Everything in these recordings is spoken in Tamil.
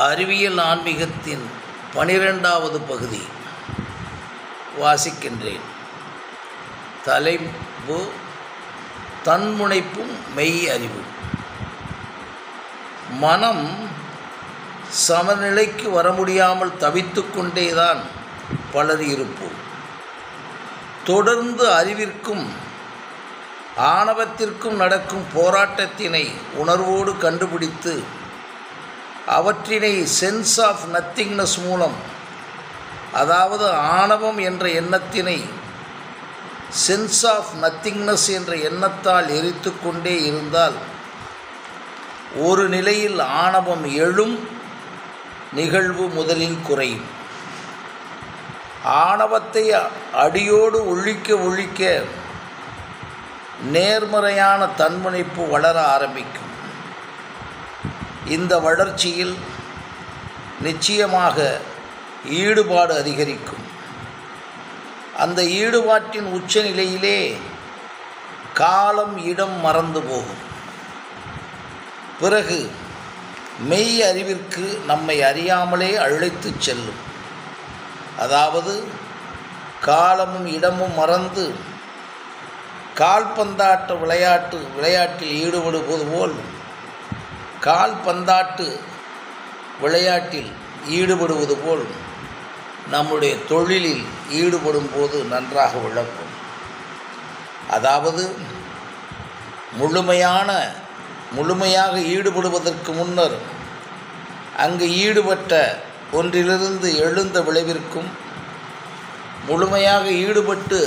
அறிவியல் ஆன்மீகத்தின் 12வது பகுதி வாசிக்கின்றேன். தலைப்பு தன்முனைப்பும் மெய் அறிவும். மனம் சமநிலைக்கு வர முடியாமல் தவித்து கொண்டேதான் பலர் இருப்போம். தொடர்ந்து அறிவிற்கும் ஆணவத்திற்கும் நடக்கும் போராட்டத்தினை உணர்வோடு கண்டுபிடித்து அவற்றினை சென்ஸ் ஆஃப் நத்திங்னஸ் மூலம், அதாவது ஆணவம் என்ற எண்ணத்தினை சென்ஸ் ஆஃப் நத்திங்னஸ் என்ற எண்ணத்தால் எரித்து கொண்டே இருந்தால் ஒரு நிலையில் ஆணவம் எழும் நிகழ்வு முதலில் குறையும். ஆணவத்தை அடியோடு ஒழிக்க நேர்மறையான தன்முனைப்பு வளர ஆரம்பிக்கும். இந்த வளர்ச்சியில் நிச்சயமாக ஈடுபாடு அதிகரிக்கும். அந்த ஈடுபாட்டின் உச்சநிலையிலே காலம் இடம் மறந்து போகும். பிறகு மெய் அறிவிற்கு நம்மை அறியாமலே அழைத்துச் செல்லும். அதாவது காலமும் இடமும் மறந்து கால்பந்தாட்ட விளையாட்டில் ஈடுபடுவது போல் கால்பந்தாட்டு விளையாட்டில் ஈடுபடுவது போல் நம்முடைய தொழிலில் ஈடுபடும் போது நன்றாக விளக்கும். அதாவது முழுமையாக ஈடுபடுவதற்கு முன்னர் அங்கு ஈடுபட்ட ஒன்றிலிருந்து எழுந்த விளைவிற்கும், முழுமையாக ஈடுபட்டு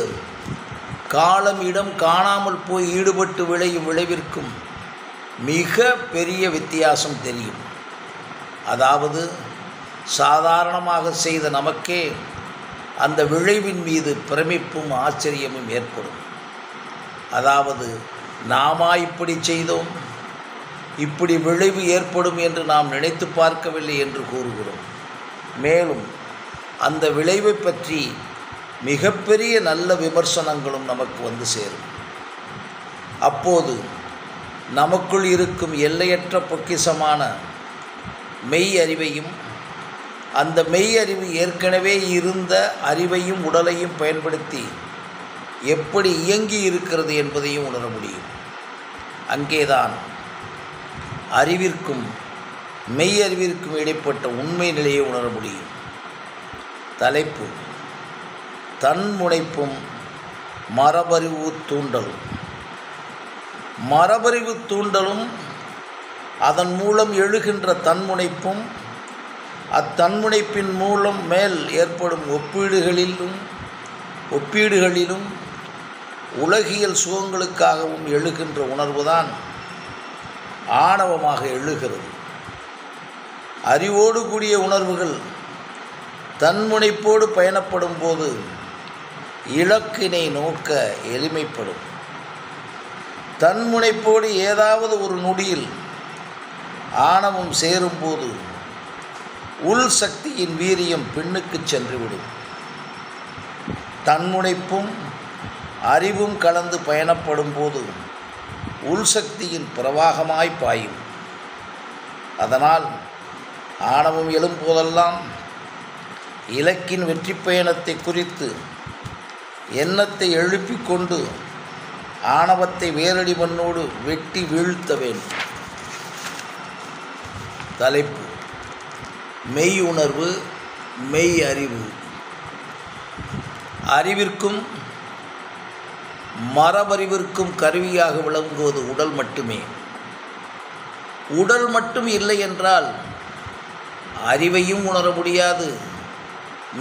காலம் இடம் காணாமல் போய் ஈடுபட்டு விளையும் விளைவிற்கும் மிக பெரிய வித்தியாசம் தெரியும். அதாவது சாதாரணமாக செய்த நமக்கே அந்த விளைவின் மீது பிரமிப்பும் ஆச்சரியமும் ஏற்படும். அதாவது நாமா இப்படி செய்தோம், இப்படி விளைவு ஏற்படும் என்று நாம் நினைத்து பார்க்கவில்லை என்று கூறுகிறோம். மேலும் அந்த விளைவை பற்றி மிகப்பெரிய நல்ல விமர்சனங்களும் நமக்கு வந்து சேரும். அப்போது நமக்குள் இருக்கும் எல்லையற்ற பொக்கிஷமான மெய் அறிவையும், அந்த மெய் அறிவு ஏற்கனவே இருந்த அறிவையும் உடலையும் பயன்படுத்தி எப்படி இயங்கி இருக்கிறது என்பதையும் உணர முடியும். அங்கேதான் அறிவிற்கும் மெய் அறிவிற்கும் இடைப்பட்ட உண்மை நிலையை உணர முடியும். தலைப்பு தன்முனைப்பும் மரபறிவு தூண்டலும். மரபறிவு தூண்டலும் அதன் மூலம் எழுகின்ற தன்முனைப்பும், அத்தன்முனைப்பின் மூலம் மேல் ஏற்படும் ஒப்பீடுகளிலும் உலகியல் சுகங்களுக்காகவும் எழுகின்ற உணர்வுதான் ஆணவமாக எழுகிறது. அறிவோடு கூடிய உணர்வுகள் தன்முனைப்போடு பயணப்படும் போது இலக்கினை நோக்க எளிமைப்படும். தன்முனைப்போடு ஏதாவது ஒரு நொடியில் ஆணவம் சேரும்போது உள் சக்தியின் வீரியம் பின்னுக்கு சென்றுவிடும். தன்முனைப்பும் அறிவும் கலந்து பயணப்படும் போது உள் சக்தியின் பிரவாகமாய் பாயும். அதனால் ஆணவம் எழும்போதெல்லாம் இலக்கின் வெற்றி பயணத்தை குறித்து எண்ணத்தை எழுப்பிக் கொண்டு ஆணவத்தை வேரடி மண்ணோடு வெட்டி வீழ்த்த வேண்டும். தலைப்பு மெய் உணர்வு, மெய் அறிவு. அறிவிற்கும் மரபறிவிற்கும் கருவியாக விளங்குவது உடல் மட்டுமே. உடல் மட்டும் இல்லை என்றால் அறிவையும் உணர முடியாது,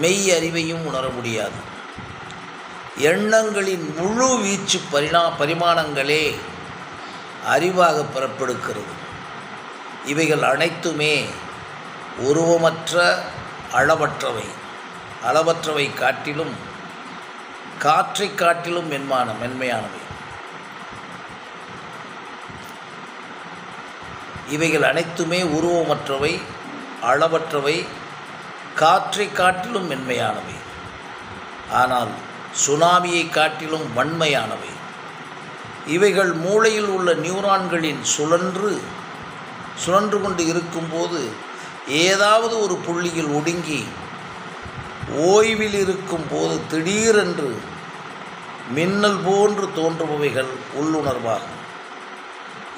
மெய் அறிவையும் உணர முடியாது. எண்ணங்களின் முழு வீச்சு பரிமாணங்களே அறிவாக பெறப்படுகிறது. இவைகள் அனைத்துமே உருவமற்ற அளவற்றவை காட்டிலும் காற்றை காட்டிலும் மென்மையானவை. இவைகள் அனைத்துமே உருவமற்றவை, அளவற்றவை, காற்றை காட்டிலும் மென்மையானவை. ஆனால் சுனாமியை காட்டிலும் வன்மையானவை. இவைகள் மூளையில் உள்ள நியூரான்களின் சுழன்று கொண்டு இருக்கும்போது ஏதாவது ஒரு புள்ளியில் ஒடுங்கி ஓய்வில் இருக்கும் போது திடீரென்று மின்னல் போன்று தோன்றுபவைகள் உள்ளுணர்வாகும்.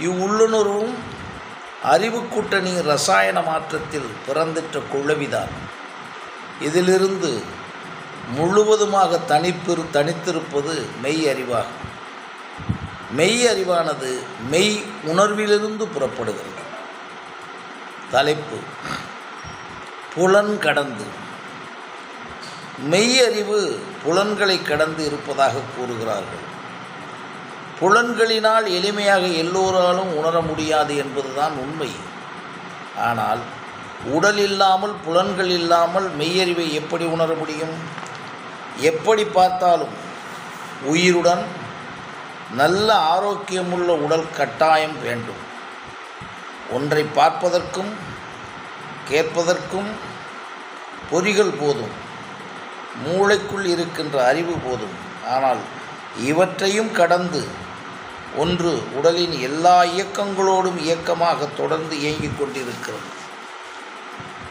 இவ்வுள்ளுணர்வும் அறிவு கூட்டணி இரசாயன மாற்றத்தில் பிறந்திட்ட குழவிதான். இதிலிருந்து முழுவதுமாக தனித்திருப்பது மெய் அறிவாகும். மெய் அறிவானது மெய் உணர்விலிருந்து புறப்படுகிறது. தலைப்பு: புலன் கடந்து. மெய் அறிவு புலன்களை கடந்து இருப்பதாக கூறுகிறார்கள். புலன்களினால் எளிமையாக எல்லோராலும் உணர முடியாது என்பதுதான் உண்மை. ஆனால் உடல் இல்லாமல், புலன்கள் இல்லாமல் மெய்யறிவை எப்படி உணர முடியும்? எப்படி பார்த்தாலும் உயிருடன் நல்ல ஆரோக்கியமுள்ள உடல் கட்டாயம் வேண்டும். ஒன்றை பார்ப்பதற்கும் கேட்பதற்கும் பொறிகள் போதும், மூளைக்குள் இருக்கின்ற அறிவு போதும். ஆனால் இவற்றையும் கடந்து ஒன்று உடலின் எல்லா இயக்கங்களோடும் இயக்கமாக தொடர்ந்து இயங்கிக் கொண்டிருக்கிறது.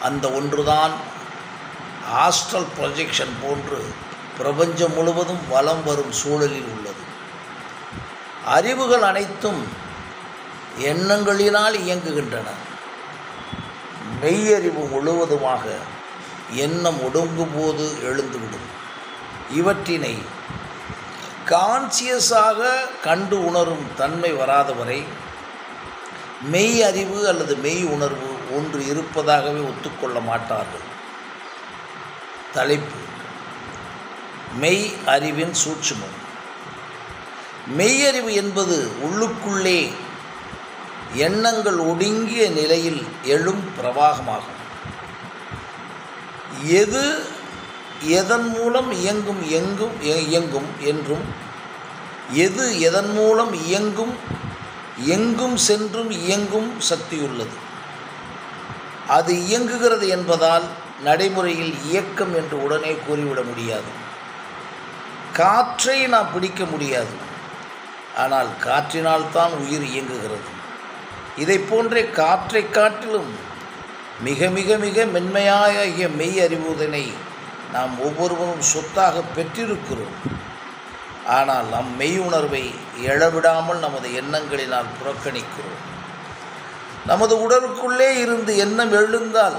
அந்த ஒன்றுதான் ஆஸ்ட்ரல் ப்ரொஜெக்ஷன் போன்று பிரபஞ்சம் முழுவதும் வலம் வரும் சூழலில் உள்ளது. அறிவுகள் அனைத்தும் எண்ணங்களினால் இயங்குகின்றன. மெய்யறிவு முழுவதுமாக எண்ணம் ஒடுங்கும் போது எழுந்துவிடும். இவற்றினை கான்சியஸாக கண்டு உணரும் தன்மை வராதவரை மெய் அறிவு அல்லது மெய் உணர்வு ஒன்று இருப்பதாகவே ஒத்துக்கொள்ள மாட்டார்கள். தலைப்பு: மெய் அறிவின் சூட்சுமம். மெய்யறிவு என்பது உள்ளுக்குள்ளே எண்ணங்கள் ஒடுங்கிய நிலையில் எழும் பிரவாகமாகும். எது எதன் மூலம் இயங்கும் என்றும், எது எதன் மூலம் எங்கும் சென்றும் இயங்கும் சக்தியுள்ளது. அது இயங்குகிறது என்பதால் நடைமுறையில் இயக்கம் என்று உடனே கூறிவிட முடியாது. காற்றை நாம் பிடிக்க முடியாது, ஆனால் காற்றினால்தான் உயிர் இயங்குகிறது. இதை போன்றே காற்றை காட்டிலும் மிக மிக மிக மென்மையாகிய மெய் அறிவுதனை நாம் ஒவ்வொருவரும் சொத்தாக பெற்றிருக்கிறோம். ஆனால் நம் மெய் உணர்வை எழவிடாமல் நமது எண்ணங்களினால் புறக்கணிக்கிறோம். நமது உடலுக்குள்ளே இருந்து எண்ணம் எழுந்தால்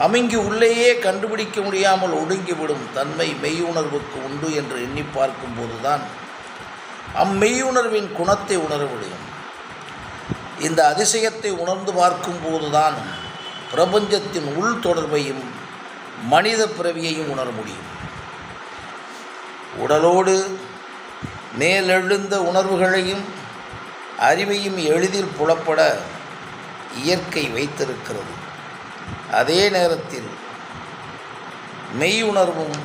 அமுங்கி உள்ளேயே கண்டுபிடிக்க முடியாமல் ஒடுங்கிவிடும் தன்மை மெய் உணர்வுக்கு உண்டு என்று எண்ணி பார்க்கும்போதுதான் அம்மெய்யுணர்வின் குணத்தை உணர முடியும். இந்த அதிசயத்தை உணர்ந்து பார்க்கும்போதுதான் பிரபஞ்சத்தின் உள் தொடர்பையும் மனித பிறவியையும் உணர முடியும். உடலோடு மேலெழுந்த உணர்வுகளையும் அறிவையும் எளிதில் புலப்பட இயற்கை வைத்திருக்கிறது. அதே நேரத்தில் மெய் உணர்வும்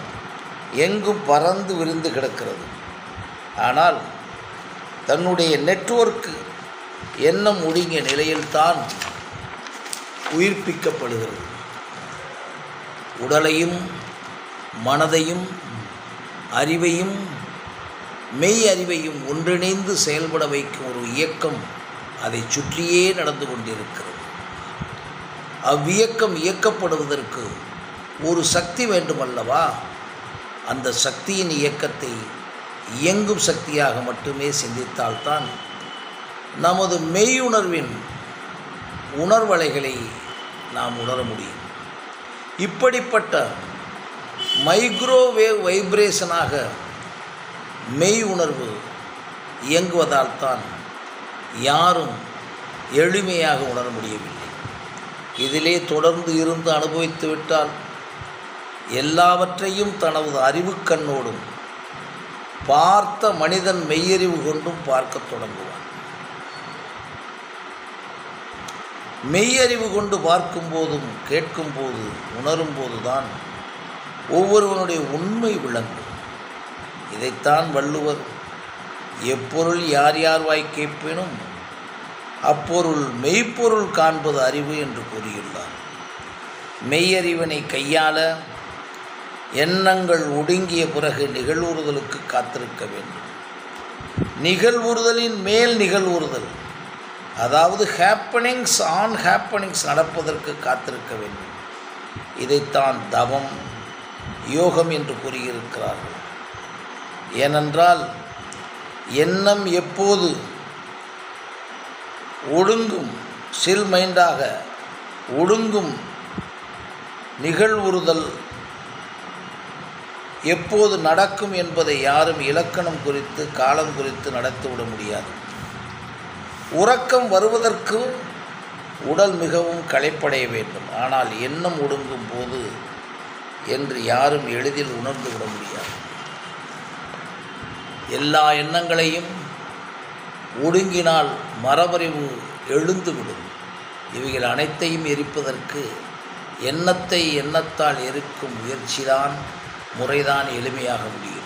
எங்கும் பறந்து விரிந்து கிடக்கிறது. ஆனால் தன்னுடைய நெட்வொர்க்கு எண்ணம் ஒடுங்கிய நிலையில்தான் உயிர்ப்பிக்கப்படுகிறது. உடலையும் மனதையும் அறிவையும் மெய் அறிவையும் ஒன்றிணைந்து செயல்பட வைக்கும் ஒரு இயக்கம் அதை சுற்றியே நடந்து கொண்டிருக்கிறது. அவ்வியக்கம் இயக்கப்படுவதற்கு ஒரு சக்தி வேண்டுமல்லவா? அந்த சக்தியின் இயக்கத்தை இயங்கும் சக்தியாக மட்டுமே சிந்தித்தால்தான் நமது மெய்யுணர்வின் உணர்வலைகளை நாம் உணர முடியும். இப்படிப்பட்ட மைக்ரோவேவ் வைப்ரேஷனாக மெய் உணர்வு இயங்குவதால் தான் யாரும் எளிமையாக உணர முடியவில்லை. இதிலே தொடர்ந்து இருந்து அனுபவித்து விட்டால் எல்லாவற்றையும் தனது அறிவு கண்ணோடும் பார்த்த மனிதன் மெய்யறிவு கொண்டும் பார்க்க தொடங்குவான். மெய்யறிவு கொண்டு பார்க்கும்போதும் கேட்கும்போது உணரும்போது தான் ஒவ்வொருவனுடைய உண்மை விளங்கும். இதைத்தான் வள்ளுவர் எப்பொருள் யார் யார் வாய் கேட்பினும் அப்பொருள் மெய்ப்பொருள் காண்பது அறிவு என்று கூறியுள்ளார். மெய்யறிவினை கையாள எண்ணங்கள் ஒடுங்கிய பிறகு நிகழ்வுறுதலுக்கு காத்திருக்க வேண்டும். நிகழ்வுறுதலின் மேல் நிகழ்வுறுதல், அதாவது ஹேப்பனிங்ஸ் ஆன் ஹேப்பனிங்ஸ் நடப்பதற்கு காத்திருக்க வேண்டும். இதைத்தான் தவம், யோகம் என்று கூறியிருக்கிறார்கள். ஏனென்றால் எண்ணம் எப்போது ஒடுங்கும், சில் மைண்டாக ஒடுங்கும் நிகழ்வுறுதல் எப்போது நடக்கும் என்பதை யாரும் இலக்கணம் குறித்து காலம் குறித்து நடத்திவிட முடியாது. உறக்கம் வருவதற்கு உடல் மிகவும் களைப்படைய வேண்டும். ஆனால் எண்ணம் ஒடுங்கும் போது என்று யாரும் எளிதில் உணர்ந்து விட முடியாது. எல்லா எண்ணங்களையும் ஒடுங்கினால் மரபறிவு எழுந்துவிடும். இவைகள் அனைத்தையும் எரிப்பதற்கு எண்ணத்தை எண்ணத்தால் எரிக்கும் முயற்சிதான், முறைதான் எளிமையாக முடியும்.